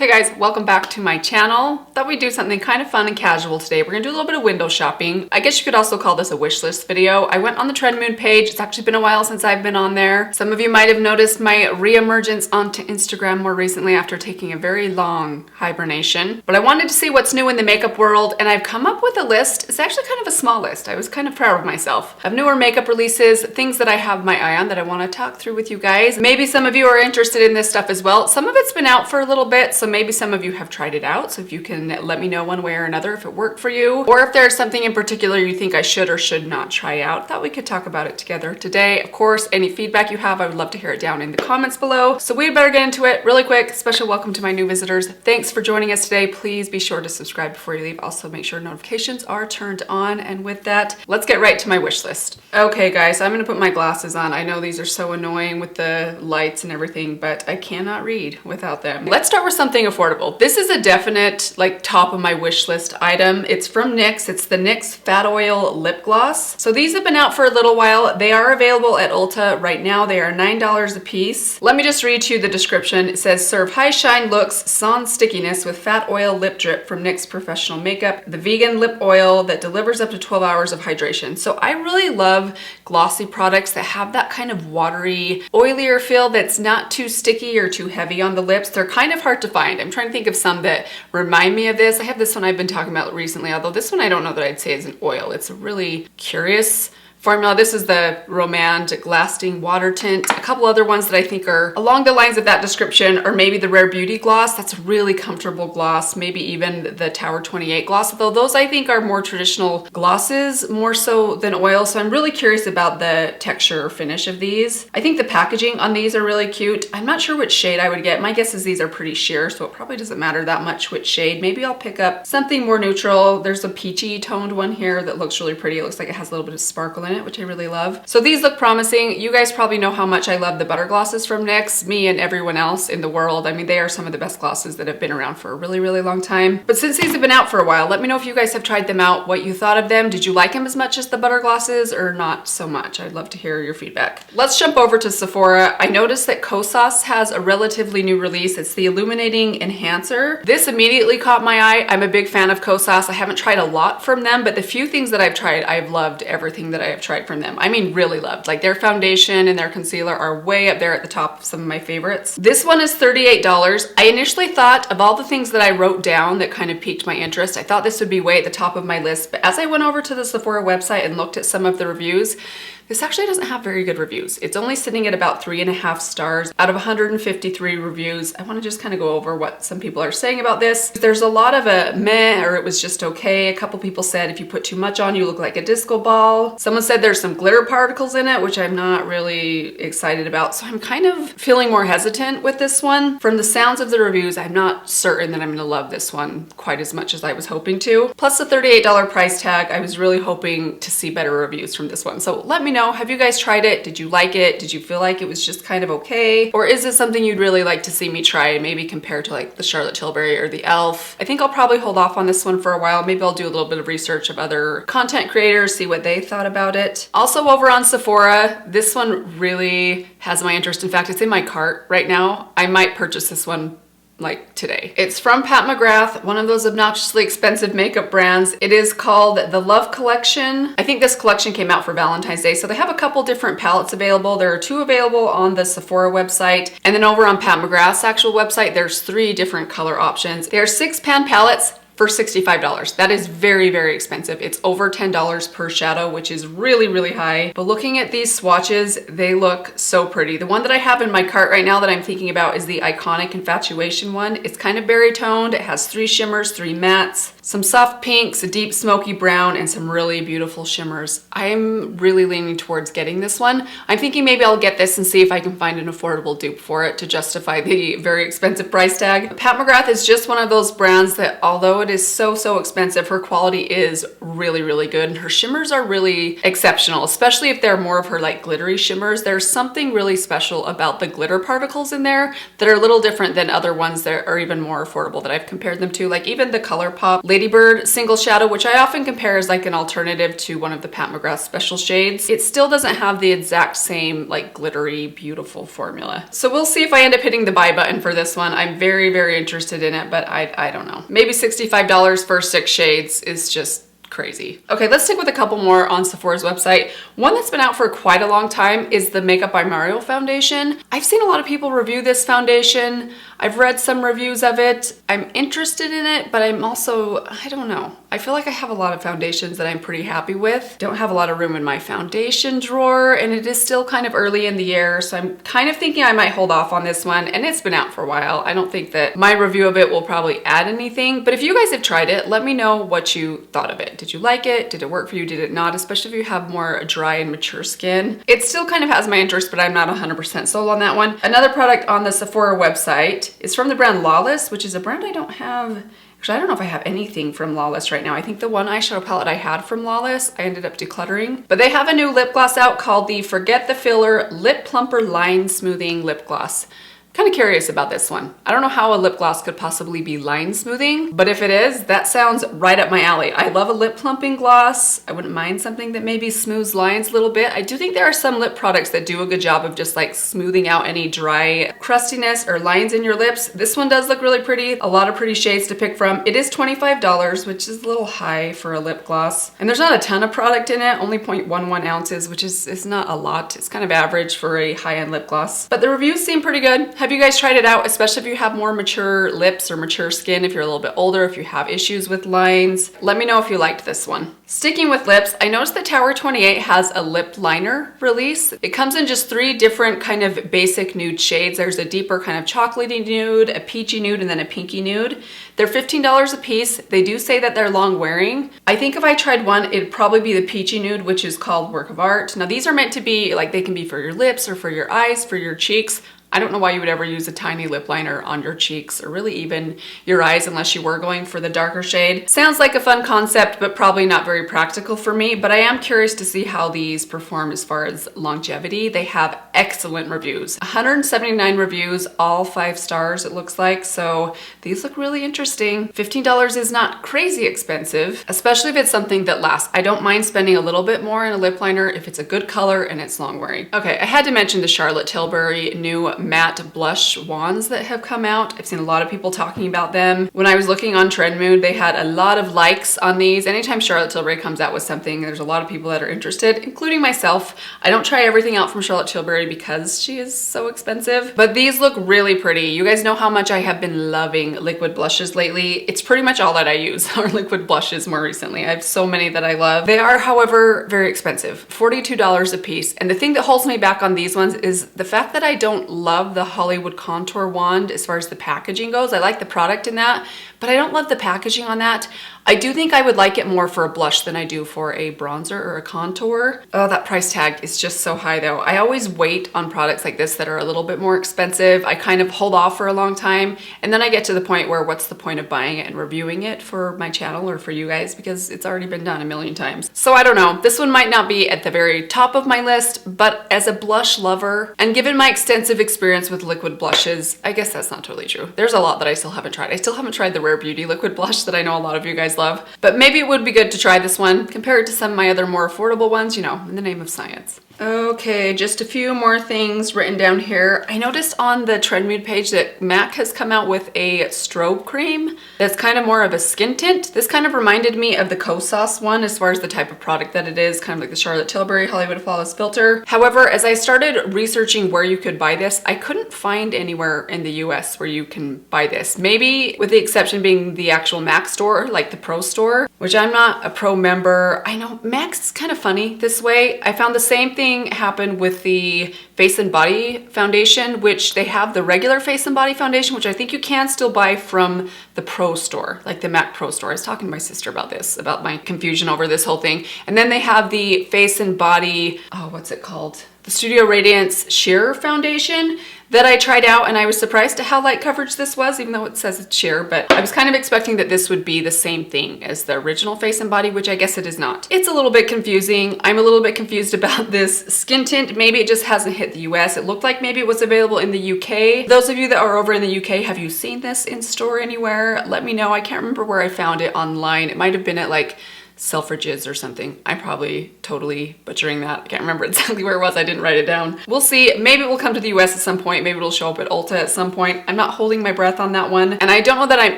Hey guys, welcome back to my channel. Thought we'd do something kind of fun and casual today. We're gonna do a little bit of window shopping. I guess you could also call this a wish list video. I went on the Trendmood page. It's actually been a while since I've been on there. Some of you might have noticed my re-emergence onto Instagram more recently after taking a very long hibernation. But I wanted to see what's new in the makeup world, and I've come up with a list. It's actually kind of a small list. I was kind of proud of myself. Of newer makeup releases, things that I have my eye on that I want to talk through with you guys. Maybe some of you are interested in this stuff as well. Some of it's been out for a little bit, so maybe some of you have tried it out. So if you can let me know one way or another if it worked for you, or if there's something in particular you think I should or should not try out, thought we could talk about it together today. Of course, any feedback you have, I would love to hear it down in the comments below. So we'd better get into it really quick. Special welcome to my new visitors. Thanks for joining us today. Please be sure to subscribe before you leave. Also make sure notifications are turned on. And with that, let's get right to my wish list. Okay guys, I'm gonna put my glasses on. I know these are so annoying with the lights and everything, but I cannot read without them. Let's start with something affordable. This is a definite like top of my wish list item. It's from NYX. It's the NYX Fat Oil Lip Gloss. So these have been out for a little while. They are available at Ulta right now. They are $9 a piece. Let me just read to you the description. It says, serve high shine looks, sans stickiness with fat oil lip drip from NYX Professional Makeup, the vegan lip oil that delivers up to 12 hours of hydration. So I really love glossy products that have that kind of watery, oilier feel that's not too sticky or too heavy on the lips. They're kind of hard to find. I'm trying to think of some that remind me of this. I have this one I've been talking about recently, although this one I don't know that I'd say is an oil. It's a really curious formula. This is the Romantic Lasting Water Tint. A couple other ones that I think are along the lines of that description, or maybe the Rare Beauty gloss. That's a really comfortable gloss. Maybe even the Tower 28 gloss, although those I think are more traditional glosses, more so than oil. So I'm really curious about the texture or finish of these. I think the packaging on these are really cute. I'm not sure which shade I would get. My guess is these are pretty sheer, so it probably doesn't matter that much which shade. Maybe I'll pick up something more neutral. There's a peachy toned one here that looks really pretty. It looks like it has a little bit of sparkle in it, which I really love. So these look promising. You guys probably know how much I love the butter glosses from NYX, me and everyone else in the world. I mean, they are some of the best glosses that have been around for a really, really long time. But since these have been out for a while, let me know if you guys have tried them out, what you thought of them. Did you like them as much as the butter glosses or not so much? I'd love to hear your feedback. Let's jump over to Sephora. I noticed that Cosas has a relatively new release. It's the Illuminating Enhancer. This immediately caught my eye. I'm a big fan of Cosas. I haven't tried a lot from them, but the few things that I've tried, I've loved everything that I have tried from them. I mean, really loved. Like their foundation and their concealer are way up there at the top of some of my favorites. This one is $38. I initially thought of all the things that I wrote down that kind of piqued my interest, I thought this would be way at the top of my list, but as I went over to the Sephora website and looked at some of the reviews, this actually doesn't have very good reviews. It's only sitting at about 3.5 stars out of 153 reviews. I want to just kind of go over what some people are saying about this. There's a lot of a meh, or it was just okay. A couple people said if you put too much on, you look like a disco ball. Someone said there's some glitter particles in it, which I'm not really excited about. So I'm kind of feeling more hesitant with this one. From the sounds of the reviews, I'm not certain that I'm going to love this one quite as much as I was hoping to. Plus the $38 price tag, I was really hoping to see better reviews from this one. So let me know, have you guys tried it? Did you like it? Did you feel like it was just kind of okay? Or is this something you'd really like to see me try, maybe compared to like the Charlotte Tilbury or the e.l.f.? I think I'll probably hold off on this one for a while. Maybe I'll do a little bit of research of other content creators, see what they thought about it. Also over on Sephora, this one really has my interest. In fact, it's in my cart right now. I might purchase this one like today. It's from McGrath, one of those obnoxiously expensive makeup brands. It is called the Love Collection. I think this collection came out for Valentine's Day, so they have a couple different palettes available. There are 2 available on the Sephora website, and then over on McGrath's actual website, there's 3 different color options. They are 6-pan palettes for $65. That is very, very expensive. It's over $10 per shadow, which is really, really high. But looking at these swatches, they look so pretty. The one that I have in my cart right now that I'm thinking about is the Iconic Infatuation one. It's kind of berry toned. It has 3 shimmers, 3 mattes, some soft pinks, a deep smoky brown, and some really beautiful shimmers. I'm really leaning towards getting this one. I'm thinking maybe I'll get this and see if I can find an affordable dupe for it to justify the very expensive price tag. McGrath is just one of those brands that, although it is so expensive, her quality is really, really good, and her shimmers are really exceptional, especially if they're more of her like glittery shimmers. There's something really special about the glitter particles in there that are a little different than other ones that are even more affordable that I've compared them to. Like even the ColourPop Ladybird Single Shadow, which I often compare as like an alternative to one of the Pat McGrath special shades. It still doesn't have the exact same like glittery, beautiful formula. So we'll see if I end up hitting the buy button for this one. I'm very, very interested in it, but I don't know. Maybe $65 for 6 shades is just crazy. Okay, let's stick with a couple more on Sephora's website. One that's been out for quite a long time is the Makeup by Mario foundation. I've seen a lot of people review this foundation. I've read some reviews of it. I'm interested in it, but I'm also, I don't know. I feel like I have a lot of foundations that I'm pretty happy with. Don't have a lot of room in my foundation drawer, and it is still kind of early in the year, so I'm kind of thinking I might hold off on this one, and it's been out for a while. I don't think that my review of it will probably add anything, but if you guys have tried it, let me know what you thought of it. Did you like it? Did it work for you? Did it not? Especially if you have more dry and mature skin. It still kind of has my interest, but I'm not 100% sold on that one. Another product on the Sephora website is from the brand Lawless, which is a brand I don't have. Actually, I don't know if I have anything from Lawless right now. I think the one eyeshadow palette I had from Lawless, I ended up decluttering. But they have a new lip gloss out called the Forget the Filler Lip Plumper Line Smoothing Lip Gloss. Kind of curious about this one. I don't know how a lip gloss could possibly be line smoothing, but if it is, that sounds right up my alley. I love a lip plumping gloss. I wouldn't mind something that maybe smooths lines a little bit. I do think there are some lip products that do a good job of just like smoothing out any dry crustiness or lines in your lips. This one does look really pretty. A lot of pretty shades to pick from. It is $25, which is a little high for a lip gloss. And there's not a ton of product in it, only 0.11 ounces, which is not a lot. It's kind of average for a high-end lip gloss. But the reviews seem pretty good. Have you guys tried it out, especially if you have more mature lips or mature skin, if you're a little bit older, if you have issues with lines? Let me know if you liked this one. Sticking with lips, I noticed that Tower 28 has a lip liner release. It comes in just 3 different kind of basic nude shades. There's a deeper kind of chocolatey nude, a peachy nude, and then a pinky nude. They're $15 a piece. They do say that they're long wearing. I think if I tried one, it'd probably be the peachy nude, which is called Work of Art. Now these are meant to be like, they can be for your lips or for your eyes, for your cheeks. I don't know why you would ever use a tiny lip liner on your cheeks or really even your eyes unless you were going for the darker shade. Sounds like a fun concept, but probably not very practical for me, but I am curious to see how these perform as far as longevity. They have excellent reviews. 179 reviews, all 5 stars it looks like, so these look really interesting. $15 is not crazy expensive, especially if it's something that lasts. I don't mind spending a little bit more in a lip liner if it's a good color and it's long wearing. Okay, I had to mention the Charlotte Tilbury new matte blush wands that have come out. I've seen a lot of people talking about them. When I was looking on Trendmood, they had a lot of likes on these. Anytime Charlotte Tilbury comes out with something, there's a lot of people that are interested, including myself. I don't try everything out from Charlotte Tilbury because she is so expensive, but these look really pretty. You guys know how much I have been loving liquid blushes lately. It's pretty much all that I use are liquid blushes more recently. I have so many that I love. They are, however, very expensive, $42 a piece. And the thing that holds me back on these ones is the fact that I don't love the Hollywood contour wand as far as the packaging goes. I like the product in that, but I don't love the packaging on that. I do think I would like it more for a blush than I do for a bronzer or a contour. Oh, that price tag is just so high though. I always wait on products like this that are a little bit more expensive. I kind of hold off for a long time, and then I get to the point where what's the point of buying it and reviewing it for my channel or for you guys, because it's already been done a million times. So I don't know. This one might not be at the very top of my list, but as a blush lover and given my extensive experience with liquid blushes, I guess that's not totally true. There's a lot that I still haven't tried. I still haven't tried the Rare Beauty liquid blush that I know a lot of you guys love, but maybe it would be good to try this one, compare it to some of my other more affordable ones, you know, in the name of science. Okay, just a few more things written down here. I noticed on the Trendmood page that MAC has come out with a strobe cream that's kind of more of a skin tint. This kind of reminded me of the Cosas one as far as the type of product that it is, kind of like the Charlotte Tilbury Hollywood Flawless Filter. However, as I started researching where you could buy this, I couldn't find anywhere in the US where you can buy this. Maybe with the exception being the actual MAC store, like the Pro store, which I'm not a Pro member. I know MAC's kind of funny this way. I found the same thing happened with the Face and Body foundation, which they have the regular Face and Body foundation, which I think you can still buy from the Pro store, like the MAC Pro store. I was talking to my sister about this, about my confusion over this whole thing. And then they have the Face and Body, oh, what's it called? the Studio Radiance Sheer Foundation that I tried out, and I was surprised at how light coverage this was, even though it says it's sheer, but I was kind of expecting that this would be the same thing as the original Face and Body, which I guess it is not. It's a little bit confusing. I'm a little bit confused about this skin tint. Maybe it just hasn't hit the US. It looked like maybe it was available in the UK. Those of you that are over in the UK, have you seen this in store anywhere? Let me know. I can't remember where I found it online. It might have been at like Selfridges or something. I'm probably totally butchering that. I can't remember exactly where it was. I didn't write it down. We'll see. Maybe it will come to the US at some point. Maybe it'll show up at Ulta at some point. I'm not holding my breath on that one. And I don't know that I'm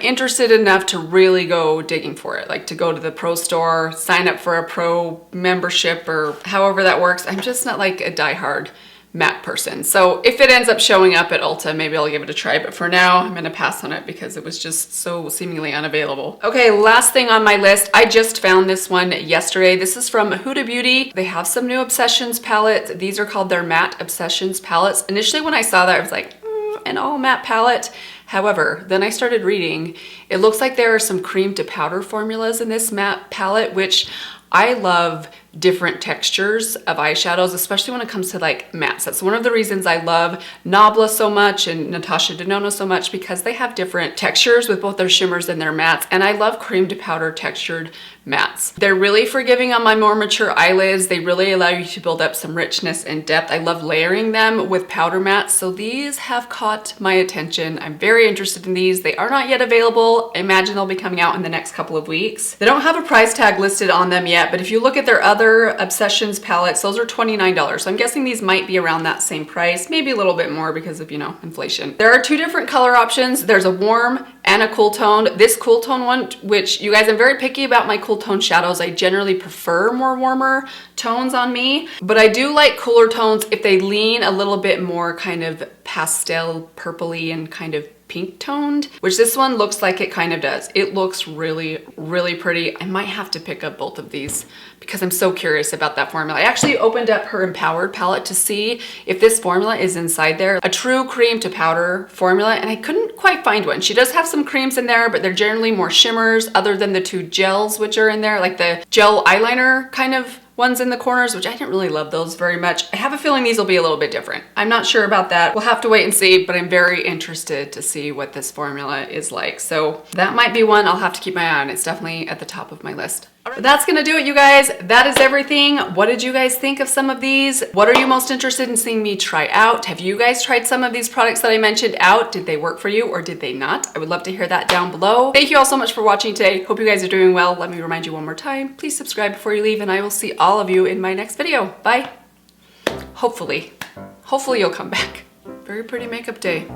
interested enough to really go digging for it. Like to go to the pro store, sign up for a pro membership or however that works. I'm just not like a diehard matte person. So if it ends up showing up at Ulta, maybe I'll give it a try, but for now I'm gonna pass on it because it was just so seemingly unavailable. Okay, last thing on my list, I just found this one yesterday. This is from Huda Beauty. They have some new Obsessions palettes. These are called their Matte Obsessions palettes. Initially when I saw that, I was like, an all matte palette. However, then I started reading. It looks like there are some cream to powder formulas in this matte palette, which I love different textures of eyeshadows, especially when it comes to like mattes. That's one of the reasons I love Nabla so much and Natasha Denona so much, because they have different textures with both their shimmers and their mattes. And I love cream to powder textured mattes. They're really forgiving on my more mature eyelids. They really allow you to build up some richness and depth. I love layering them with powder mattes. So these have caught my attention. I'm very interested in these. They are not yet available. I imagine they'll be coming out in the next couple of weeks. They don't have a price tag listed on them yet, but if you look at their other Obsessions palettes, those are $29. So I'm guessing these might be around that same price, maybe a little bit more because of, you know, inflation. There are two different color options. There's a warm and a cool tone. This cool tone one, which you guys, I'm very picky about my cool tone shadows. I generally prefer more warmer tones on me, but I do like cooler tones if they lean a little bit more kind of pastel purpley and kind of pink toned, which this one looks like it kind of does. It looks really, really pretty. I might have to pick up both of these because I'm so curious about that formula. I actually opened up her Empowered palette to see if this formula is inside there, a true cream to powder formula, and I couldn't quite find one. She does have some creams in there, but they're generally more shimmers other than the two gels which are in there, like the gel eyeliner kind of ones in the corners, which I didn't really love those very much. I have a feeling these will be a little bit different. I'm not sure about that. We'll have to wait and see, but I'm very interested to see what this formula is like. So that might be one I'll have to keep my eye on. It's definitely at the top of my list. But that's gonna do it, you guys. That is everything. What did you guys think of some of these? What are you most interested in seeing me try out? Have you guys tried some of these products that I mentioned out? Did they work for you or did they not? I would love to hear that down below. Thank you all so much for watching today. Hope you guys are doing well. Let me remind you one more time, please subscribe before you leave, and I will see all of you in my next video. Bye. Hopefully you'll come back. Very pretty makeup day.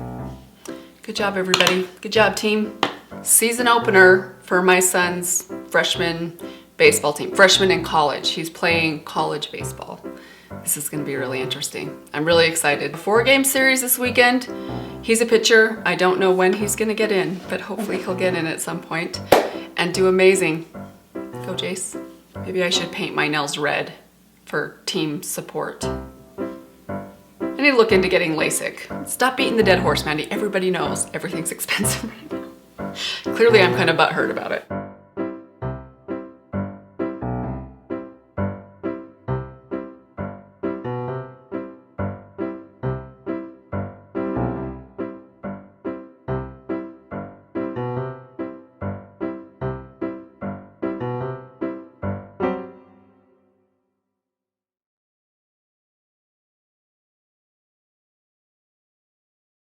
Good job, everybody. Good job, team. Season opener for my son's freshman baseball team, freshman in college. He's playing college baseball. This is gonna be really interesting. I'm really excited. 4-game series this weekend. He's a pitcher. I don't know when he's gonna get in, but hopefully he'll get in at some point and do amazing. Go Jace. Maybe I should paint my nails red for team support. I need to look into getting LASIK. Stop beating the dead horse, Mandy. Everybody knows everything's expensive right now. Clearly I'm kind of butthurt about it.